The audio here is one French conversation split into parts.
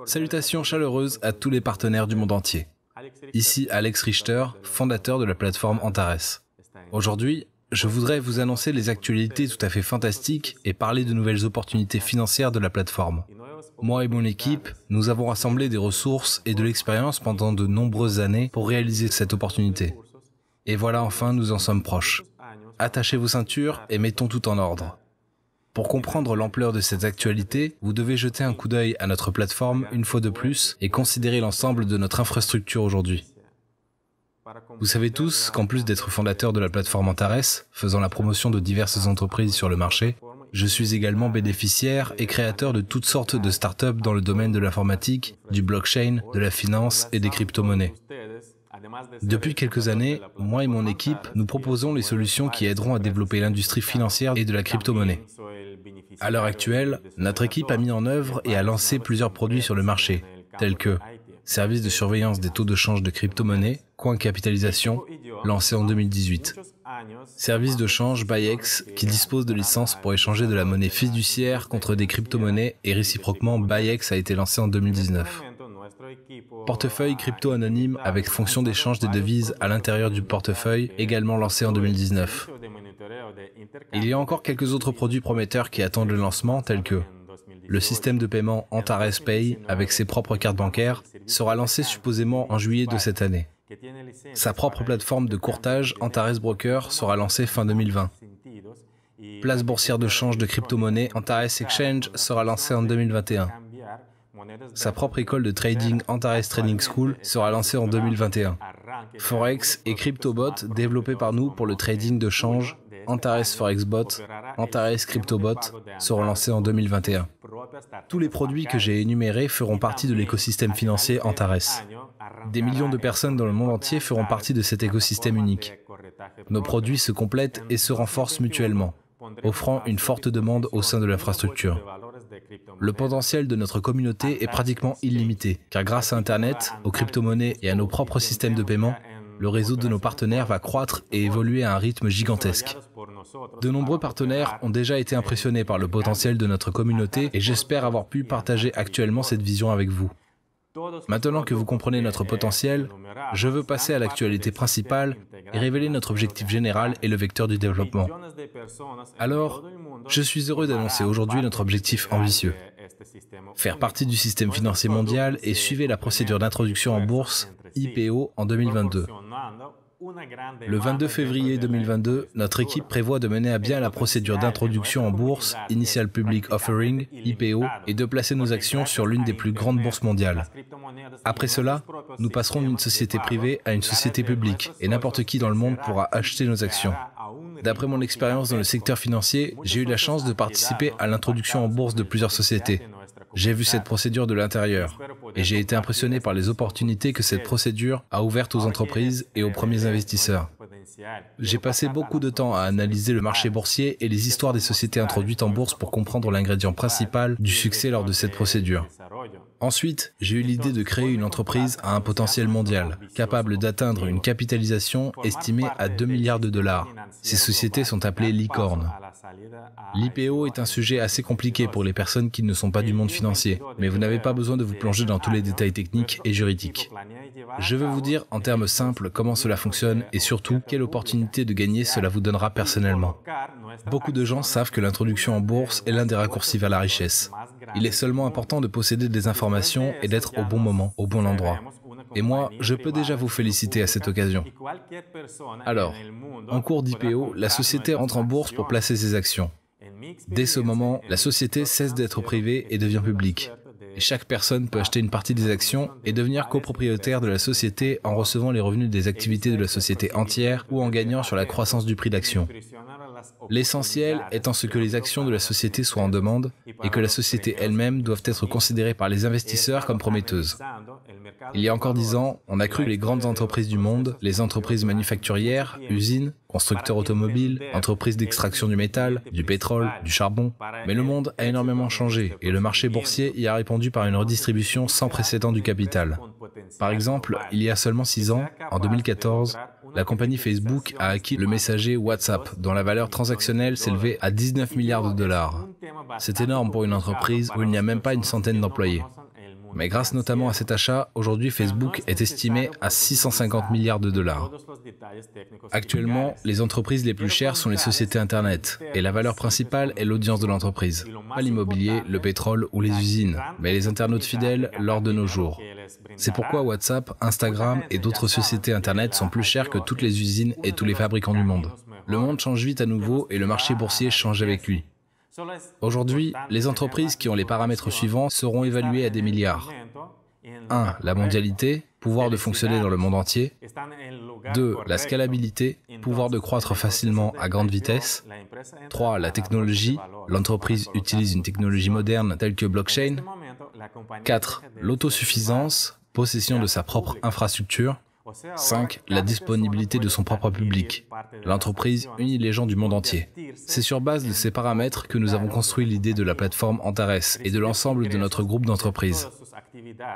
Salutations chaleureuses à tous les partenaires du monde entier. Ici Alex Richter, fondateur de la plateforme Antares. Aujourd'hui, je voudrais vous annoncer les actualités tout à fait fantastiques et parler de nouvelles opportunités financières de la plateforme. Moi et mon équipe, nous avons rassemblé des ressources et de l'expérience pendant de nombreuses années pour réaliser cette opportunité. Et voilà, enfin, nous en sommes proches. Attachez vos ceintures et mettons tout en ordre. Pour comprendre l'ampleur de cette actualité, vous devez jeter un coup d'œil à notre plateforme une fois de plus et considérer l'ensemble de notre infrastructure aujourd'hui. Vous savez tous qu'en plus d'être fondateur de la plateforme Antares, faisant la promotion de diverses entreprises sur le marché, je suis également bénéficiaire et créateur de toutes sortes de startups dans le domaine de l'informatique, du blockchain, de la finance et des crypto-monnaies. Depuis quelques années, moi et mon équipe, nous proposons les solutions qui aideront à développer l'industrie financière et de la crypto-monnaie. À l'heure actuelle, notre équipe a mis en œuvre et a lancé plusieurs produits sur le marché, tels que service de surveillance des taux de change de crypto-monnaie, Coin Capitalisation, lancé en 2018. Service de change BuyX, qui dispose de licences pour échanger de la monnaie fiduciaire contre des crypto-monnaies et réciproquement BuyX a été lancé en 2019. Portefeuille crypto anonyme avec fonction d'échange des devises à l'intérieur du portefeuille, également lancé en 2019. Il y a encore quelques autres produits prometteurs qui attendent le lancement, tels que le système de paiement Antares Pay avec ses propres cartes bancaires sera lancé supposément en juillet de cette année. Sa propre plateforme de courtage Antares Broker sera lancée fin 2020. Place boursière de change de crypto-monnaie Antares Exchange sera lancée en 2021. Sa propre école de trading Antares Trading School sera lancée en 2021. Forex et CryptoBot développés par nous pour le trading de change Antares ForexBot, Antares CryptoBot seront lancés en 2021. Tous les produits que j'ai énumérés feront partie de l'écosystème financier Antares. Des millions de personnes dans le monde entier feront partie de cet écosystème unique. Nos produits se complètent et se renforcent mutuellement, offrant une forte demande au sein de l'infrastructure. Le potentiel de notre communauté est pratiquement illimité, car grâce à Internet, aux crypto-monnaies et à nos propres systèmes de paiement, le réseau de nos partenaires va croître et évoluer à un rythme gigantesque. De nombreux partenaires ont déjà été impressionnés par le potentiel de notre communauté et j'espère avoir pu partager actuellement cette vision avec vous. Maintenant que vous comprenez notre potentiel, je veux passer à l'actualité principale et révéler notre objectif général et le vecteur du développement. Alors, je suis heureux d'annoncer aujourd'hui notre objectif ambitieux. Faire partie du système financier mondial et suivre la procédure d'introduction en bourse, IPO, en 2022. Le 22 février 2022, notre équipe prévoit de mener à bien la procédure d'introduction en bourse, Initial Public Offering, IPO, et de placer nos actions sur l'une des plus grandes bourses mondiales. Après cela, nous passerons d'une société privée à une société publique, et n'importe qui dans le monde pourra acheter nos actions. D'après mon expérience dans le secteur financier, j'ai eu la chance de participer à l'introduction en bourse de plusieurs sociétés. J'ai vu cette procédure de l'intérieur et j'ai été impressionné par les opportunités que cette procédure a ouvertes aux entreprises et aux premiers investisseurs. J'ai passé beaucoup de temps à analyser le marché boursier et les histoires des sociétés introduites en bourse pour comprendre l'ingrédient principal du succès lors de cette procédure. Ensuite, j'ai eu l'idée de créer une entreprise à un potentiel mondial, capable d'atteindre une capitalisation estimée à 2 milliards de dollars. Ces sociétés sont appelées licornes. L'IPO est un sujet assez compliqué pour les personnes qui ne sont pas du monde financier, mais vous n'avez pas besoin de vous plonger dans tous les détails techniques et juridiques. Je veux vous dire en termes simples comment cela fonctionne et surtout quelle opportunité de gagner cela vous donnera personnellement. Beaucoup de gens savent que l'introduction en bourse est l'un des raccourcis vers la richesse. Il est seulement important de posséder des informations et d'être au bon moment, au bon endroit. Et moi, je peux déjà vous féliciter à cette occasion. Alors, en cours d'IPO, la société entre en bourse pour placer ses actions. Dès ce moment, la société cesse d'être privée et devient publique. Et chaque personne peut acheter une partie des actions et devenir copropriétaire de la société en recevant les revenus des activités de la société entière ou en gagnant sur la croissance du prix d'action. L'essentiel étant ce que les actions de la société soient en demande et que la société elle-même doivent être considérées par les investisseurs comme prometteuses. Il y a encore 10 ans, on a cru que les grandes entreprises du monde, les entreprises manufacturières, usines, constructeurs automobiles, entreprises d'extraction du métal, du pétrole, du charbon. Mais le monde a énormément changé et le marché boursier y a répondu par une redistribution sans précédent du capital. Par exemple, il y a seulement 6 ans, en 2014, la compagnie Facebook a acquis le messager WhatsApp, dont la valeur transactionnelle s'élevait à 19 milliards de dollars. C'est énorme pour une entreprise où il n'y a même pas une centaine d'employés. Mais grâce notamment à cet achat, aujourd'hui Facebook est estimé à 650 milliards de dollars. Actuellement, les entreprises les plus chères sont les sociétés Internet, et la valeur principale est l'audience de l'entreprise. Pas l'immobilier, le pétrole ou les usines, mais les internautes fidèles lors de nos jours. C'est pourquoi WhatsApp, Instagram et d'autres sociétés Internet sont plus chères que toutes les usines et tous les fabricants du monde. Le monde change vite à nouveau et le marché boursier change avec lui. Aujourd'hui, les entreprises qui ont les paramètres suivants seront évaluées à des milliards. 1. La mondialité, pouvoir de fonctionner dans le monde entier. 2. La scalabilité, pouvoir de croître facilement à grande vitesse. 3. La technologie, l'entreprise utilise une technologie moderne telle que blockchain. 4. L'autosuffisance, possession de sa propre infrastructure. 5. La disponibilité de son propre public. L'entreprise unit les gens du monde entier. C'est sur base de ces paramètres que nous avons construit l'idée de la plateforme Antares et de l'ensemble de notre groupe d'entreprises.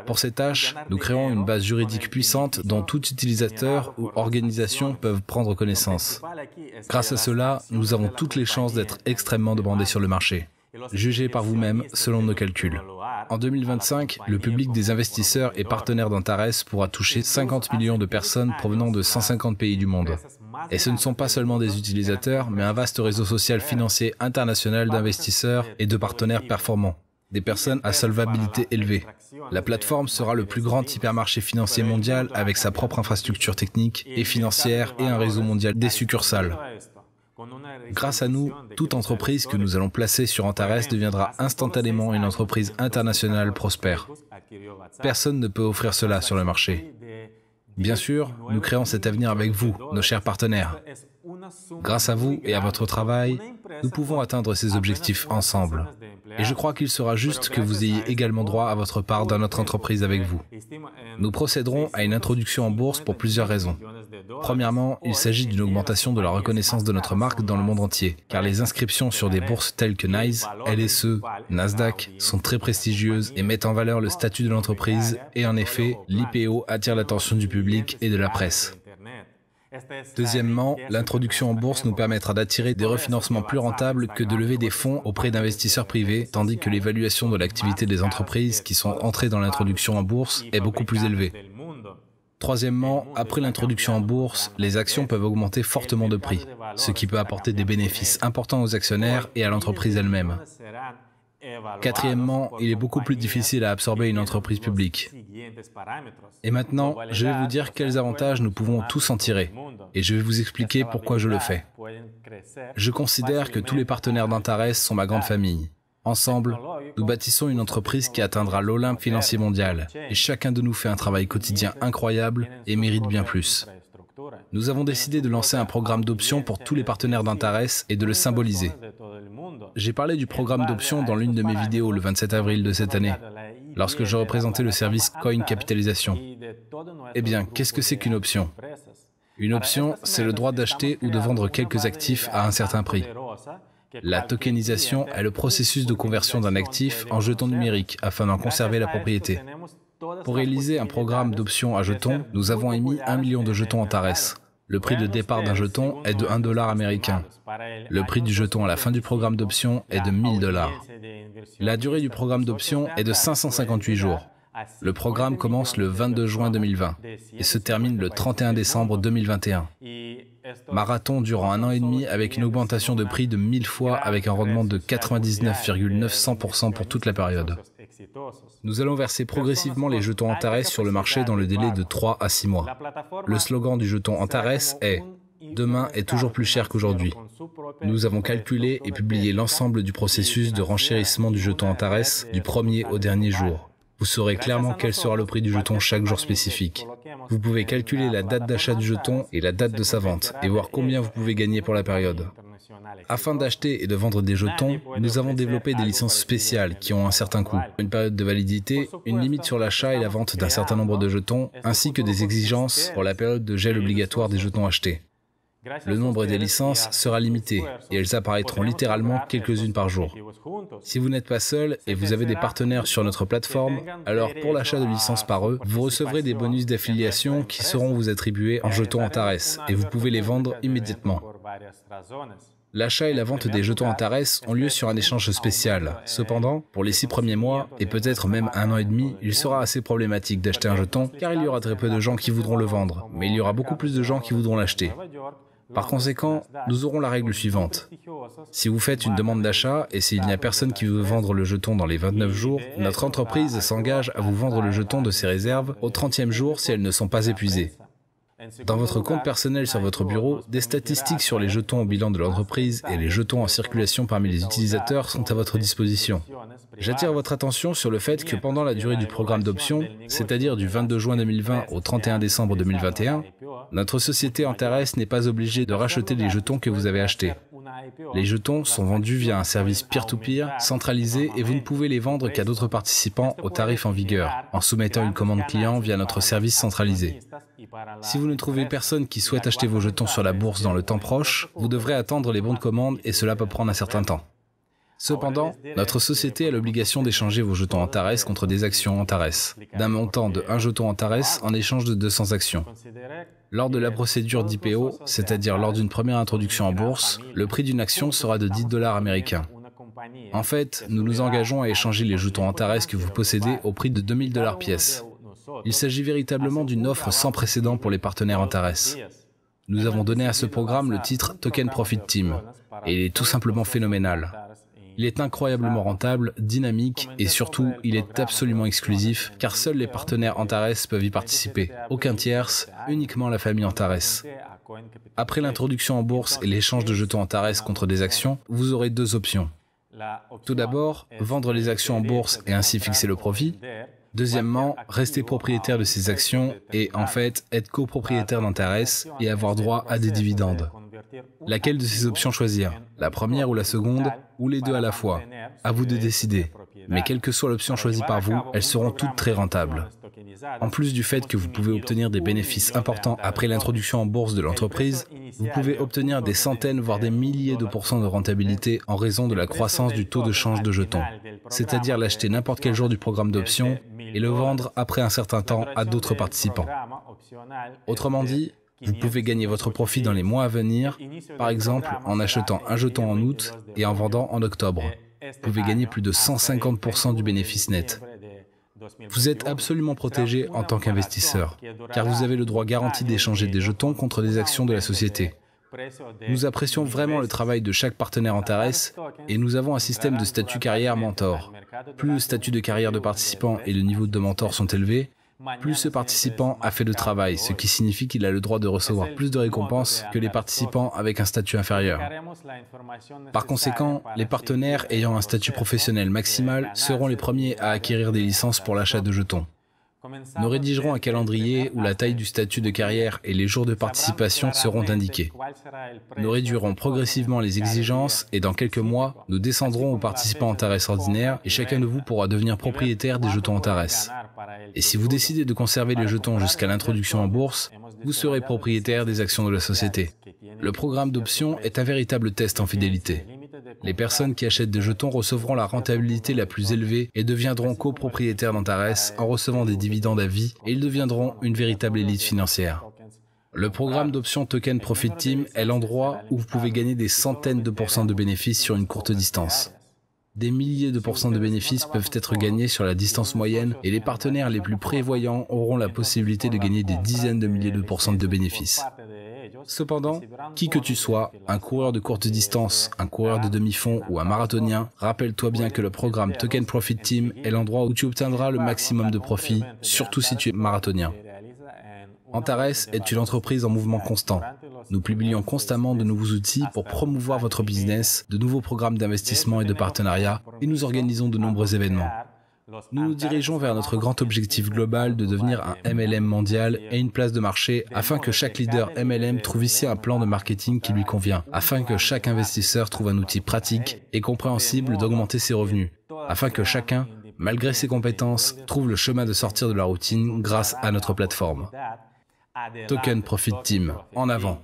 Pour ces tâches, nous créons une base juridique puissante dont tout utilisateur ou organisation peuvent prendre connaissance. Grâce à cela, nous avons toutes les chances d'être extrêmement demandés sur le marché. Jugez par vous-même selon nos calculs. En 2025, le public des investisseurs et partenaires d'Antares pourra toucher 50 millions de personnes provenant de 150 pays du monde. Et ce ne sont pas seulement des utilisateurs, mais un vaste réseau social financier international d'investisseurs et de partenaires performants. Des personnes à solvabilité élevée. La plateforme sera le plus grand hypermarché financier mondial avec sa propre infrastructure technique et financière et un réseau mondial des succursales. Grâce à nous, toute entreprise que nous allons placer sur Antares deviendra instantanément une entreprise internationale prospère. Personne ne peut offrir cela sur le marché. Bien sûr, nous créons cet avenir avec vous, nos chers partenaires. Grâce à vous et à votre travail, nous pouvons atteindre ces objectifs ensemble. Et je crois qu'il sera juste que vous ayez également droit à votre part dans notre entreprise avec vous. Nous procéderons à une introduction en bourse pour plusieurs raisons. Premièrement, il s'agit d'une augmentation de la reconnaissance de notre marque dans le monde entier, car les inscriptions sur des bourses telles que NYSE, LSE, Nasdaq sont très prestigieuses et mettent en valeur le statut de l'entreprise, et en effet, l'IPO attire l'attention du public et de la presse. Deuxièmement, l'introduction en bourse nous permettra d'attirer des refinancements plus rentables que de lever des fonds auprès d'investisseurs privés, tandis que l'évaluation de l'activité des entreprises qui sont entrées dans l'introduction en bourse est beaucoup plus élevée. Troisièmement, après l'introduction en bourse, les actions peuvent augmenter fortement de prix, ce qui peut apporter des bénéfices importants aux actionnaires et à l'entreprise elle-même. Quatrièmement, il est beaucoup plus difficile à absorber une entreprise publique. Et maintenant, je vais vous dire quels avantages nous pouvons tous en tirer, et je vais vous expliquer pourquoi je le fais. Je considère que tous les partenaires d'Antares sont ma grande famille. Ensemble, nous bâtissons une entreprise qui atteindra l'Olympe financier mondial, et chacun de nous fait un travail quotidien incroyable et mérite bien plus. Nous avons décidé de lancer un programme d'options pour tous les partenaires d'Antares et de le symboliser. J'ai parlé du programme d'options dans l'une de mes vidéos le 27 avril de cette année, lorsque je représentais le service Coin Capitalisation. Eh bien, qu'est-ce que c'est qu'une option? Une option, c'est le droit d'acheter ou de vendre quelques actifs à un certain prix. La tokenisation est le processus de conversion d'un actif en jeton numérique afin d'en conserver la propriété. Pour réaliser un programme d'options à jetons, nous avons émis 1 million de jetons Antares. Le prix de départ d'un jeton est de 1 dollar américain. Le prix du jeton à la fin du programme d'options est de 1000 dollars. La durée du programme d'options est de 558 jours. Le programme commence le 22 juin 2020 et se termine le 31 décembre 2021. Marathon durant 1 an et demi avec une augmentation de prix de 1000 fois avec un rendement de 99,900% pour toute la période. Nous allons verser progressivement les jetons Antares sur le marché dans le délai de 3 à 6 mois. Le slogan du jeton Antares est « Demain est toujours plus cher qu'aujourd'hui ». Nous avons calculé et publié l'ensemble du processus de renchérissement du jeton Antares du premier au dernier jour. Vous saurez clairement quel sera le prix du jeton chaque jour spécifique. Vous pouvez calculer la date d'achat du jeton et la date de sa vente et voir combien vous pouvez gagner pour la période. Afin d'acheter et de vendre des jetons, nous avons développé des licences spéciales qui ont un certain coût, une période de validité, une limite sur l'achat et la vente d'un certain nombre de jetons, ainsi que des exigences pour la période de gel obligatoire des jetons achetés. Le nombre des licences sera limité et elles apparaîtront littéralement quelques-unes par jour. Si vous n'êtes pas seul et vous avez des partenaires sur notre plateforme, alors pour l'achat de licences par eux, vous recevrez des bonus d'affiliation qui seront vous attribués en jetons Antares et vous pouvez les vendre immédiatement. L'achat et la vente des jetons Antares ont lieu sur un échange spécial. Cependant, pour les 6 premiers mois, et peut-être même 1 an et demi, il sera assez problématique d'acheter un jeton, car il y aura très peu de gens qui voudront le vendre, mais il y aura beaucoup plus de gens qui voudront l'acheter. Par conséquent, nous aurons la règle suivante. Si vous faites une demande d'achat et s'il n'y a personne qui veut vendre le jeton dans les 29 jours, notre entreprise s'engage à vous vendre le jeton de ses réserves au 30e jour si elles ne sont pas épuisées. Dans votre compte personnel sur votre bureau, des statistiques sur les jetons au bilan de l'entreprise et les jetons en circulation parmi les utilisateurs sont à votre disposition. J'attire votre attention sur le fait que pendant la durée du programme d'option, c'est-à-dire du 22 juin 2020 au 31 décembre 2021, notre société Antares n'est pas obligée de racheter les jetons que vous avez achetés. Les jetons sont vendus via un service peer-to-peer centralisé et vous ne pouvez les vendre qu'à d'autres participants au tarif en vigueur, en soumettant une commande client via notre service centralisé. Si vous ne trouvez personne qui souhaite acheter vos jetons sur la bourse dans le temps proche, vous devrez attendre les bons de commande et cela peut prendre un certain temps. Cependant, notre société a l'obligation d'échanger vos jetons Antares contre des actions Antares, d'un montant de 1 jeton Antares en échange de 200 actions. Lors de la procédure d'IPO, c'est-à-dire lors d'une première introduction en bourse, le prix d'une action sera de 10 $ américains. En fait, nous nous engageons à échanger les jetons Antares que vous possédez au prix de 2000 $ pièce. Il s'agit véritablement d'une offre sans précédent pour les partenaires Antares. Nous avons donné à ce programme le titre Token Profit Team, et il est tout simplement phénoménal. Il est incroyablement rentable, dynamique et surtout, il est absolument exclusif car seuls les partenaires Antares peuvent y participer. Aucun tierce, uniquement la famille Antares. Après l'introduction en bourse et l'échange de jetons Antares contre des actions, vous aurez 2 options. Tout d'abord, vendre les actions en bourse et ainsi fixer le profit. Deuxièmement, rester propriétaire de ces actions et, en fait, être copropriétaire d'Antares et avoir droit à des dividendes. Laquelle de ces options choisir? La première ou la seconde? Ou les deux à la fois? À vous de décider. Mais quelle que soit l'option choisie par vous, elles seront toutes très rentables. En plus du fait que vous pouvez obtenir des bénéfices importants après l'introduction en bourse de l'entreprise, vous pouvez obtenir des centaines voire des milliers de pourcents de rentabilité en raison de la croissance du taux de change de jetons, c'est-à-dire l'acheter n'importe quel jour du programme d'option et le vendre après un certain temps à d'autres participants. Autrement dit, vous pouvez gagner votre profit dans les mois à venir, par exemple en achetant un jeton en août et en vendant en octobre. Vous pouvez gagner plus de 150% du bénéfice net. Vous êtes absolument protégé en tant qu'investisseur, car vous avez le droit garanti d'échanger des jetons contre des actions de la société. Nous apprécions vraiment le travail de chaque partenaire Antares et nous avons un système de statut carrière mentor. Plus le statut de carrière de participant et le niveau de mentor sont élevés, plus ce participant a fait de travail, ce qui signifie qu'il a le droit de recevoir plus de récompenses que les participants avec un statut inférieur. Par conséquent, les partenaires ayant un statut professionnel maximal seront les premiers à acquérir des licences pour l'achat de jetons. Nous rédigerons un calendrier où la taille du statut de carrière et les jours de participation seront indiqués. Nous réduirons progressivement les exigences et dans quelques mois, nous descendrons aux participants Antares ordinaires et chacun de vous pourra devenir propriétaire des jetons Antares. Et si vous décidez de conserver les jetons jusqu'à l'introduction en bourse, vous serez propriétaire des actions de la société. Le programme d'option est un véritable test en fidélité. Les personnes qui achètent des jetons recevront la rentabilité la plus élevée et deviendront copropriétaires d'Antares en recevant des dividendes à vie et ils deviendront une véritable élite financière. Le programme d'option Token Profit Team est l'endroit où vous pouvez gagner des centaines de pourcents de bénéfices sur une courte distance. Des milliers de pourcents de bénéfices peuvent être gagnés sur la distance moyenne et les partenaires les plus prévoyants auront la possibilité de gagner des dizaines de milliers de pourcents de bénéfices. Cependant, qui que tu sois, un coureur de courte distance, un coureur de demi-fond ou un marathonien, rappelle-toi bien que le programme Token Profit Team est l'endroit où tu obtiendras le maximum de profit, surtout si tu es marathonien. Antares est une entreprise en mouvement constant. Nous publions constamment de nouveaux outils pour promouvoir votre business, de nouveaux programmes d'investissement et de partenariat, et nous organisons de nombreux événements. Nous nous dirigeons vers notre grand objectif global de devenir un MLM mondial et une place de marché afin que chaque leader MLM trouve ici un plan de marketing qui lui convient, afin que chaque investisseur trouve un outil pratique et compréhensible d'augmenter ses revenus, afin que chacun, malgré ses compétences, trouve le chemin de sortir de la routine grâce à notre plateforme. Token Profit Team, en avant!